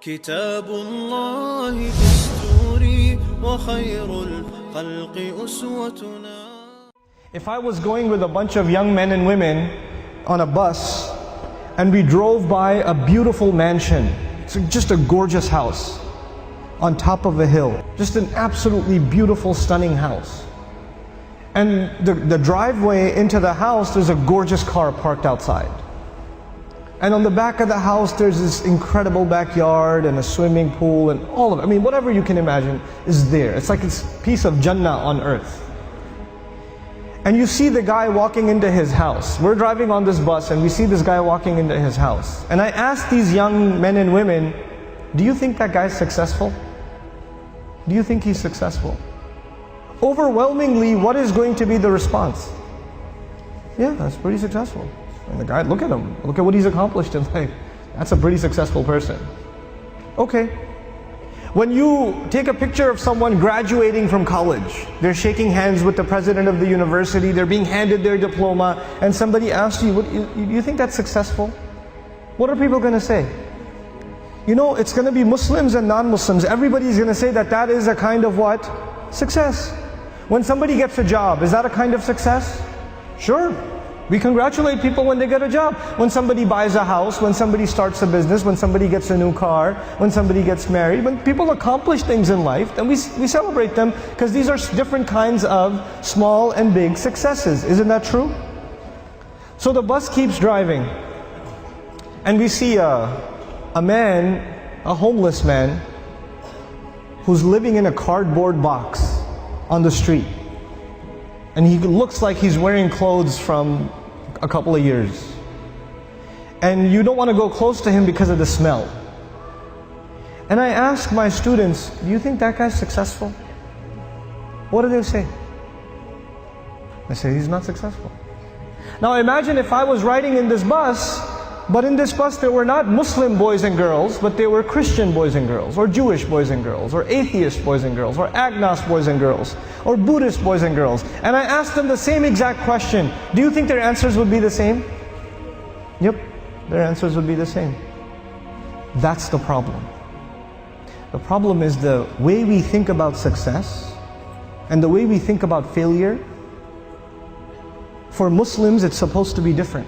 كتاب الله دستوري وخير الخلق أسوتنا. If I was going with a bunch of young men and women on a bus and we drove by a beautiful mansion, it's just a gorgeous house on top of a hill, just an absolutely beautiful, stunning house. And the driveway into the house, there's a gorgeous car parked outside. And on the back of the house, there's this incredible backyard and a swimming pool and all of it. I mean, whatever you can imagine is there. It's like it's a piece of Jannah on earth. And you see the guy walking into his house. We're driving on this bus and we see this guy walking into his house. And I asked these young men and women, do you think that guy's successful? Do you think he's successful? Overwhelmingly, what is going to be the response? Yeah, that's pretty successful. And the guy, look at him. Look at what he's accomplished in life. That's a pretty successful person. Okay. When you take a picture of someone graduating from college, they're shaking hands with the president of the university, they're being handed their diploma, and somebody asks you, you think that's successful? What are people going to say? You know, it's going to be Muslims and non-Muslims. Everybody's going to say that that is a kind of what? Success. When somebody gets a job, is that a kind of success? Sure. We congratulate people when they get a job. When somebody buys a house, when somebody starts a business, when somebody gets a new car, when somebody gets married, when people accomplish things in life, then we celebrate them because these are different kinds of small and big successes. Isn't that true? So the bus keeps driving and we see a man, a homeless man, who's living in a cardboard box on the street. And he looks like he's wearing clothes from a couple of years. And you don't want to go close to him because of the smell. And I ask my students, do you think that guy's successful? What do they say? They say he's not successful. Now imagine if I was riding in this bus, but in this bus there were not Muslim boys and girls, but they were Christian boys and girls, or Jewish boys and girls, or atheist boys and girls, or agnostic boys and girls, or Buddhist boys and girls. And I asked them the same exact question. Do you think their answers would be the same? Yep, their answers would be the same. That's the problem. The problem is the way we think about success and the way we think about failure. For Muslims, it's supposed to be different.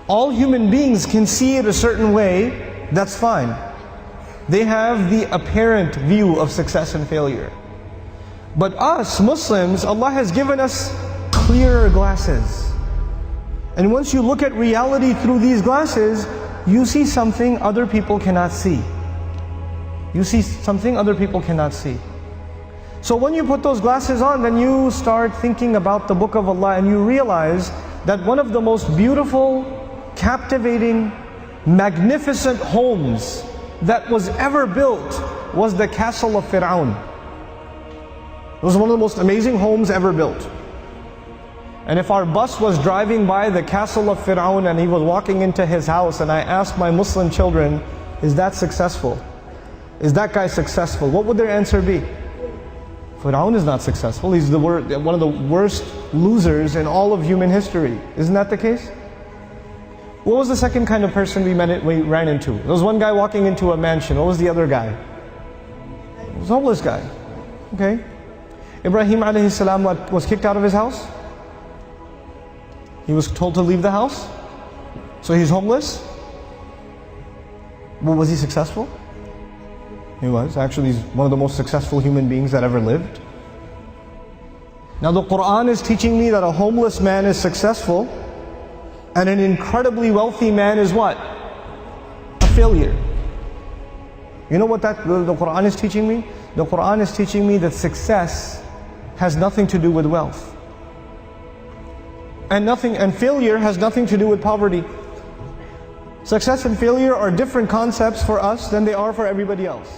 All human beings can see it a certain way, that's fine. They have the apparent view of success and failure. But us, Muslims, Allah has given us clearer glasses. And once you look at reality through these glasses, you see something other people cannot see. You see something other people cannot see. So when you put those glasses on, then you start thinking about the Book of Allah and you realize that one of the most beautiful, captivating, magnificent homes that was ever built was the castle of Fir'aun. It was one of the most amazing homes ever built. And if our bus was driving by the castle of Fir'aun and he was walking into his house and I asked my Muslim children, is that successful? Is that guy successful? What would their answer be? Fir'aun is not successful. He's one of the worst losers in all of human history. Isn't that the case? What was the second kind of person we ran into? There was one guy walking into a mansion. What was the other guy? It was a homeless guy. Okay. Ibrahim alayhi salam was kicked out of his house. He was told to leave the house. So he's homeless. Well, was he successful? He was. Actually, he's one of the most successful human beings that ever lived. Now the Quran is teaching me that a homeless man is successful and an incredibly wealthy man is what? A failure. You know what the Quran is teaching me? The Quran is teaching me that success has nothing to do with wealth. And failure has nothing to do with poverty. Success and failure are different concepts for us than they are for everybody else.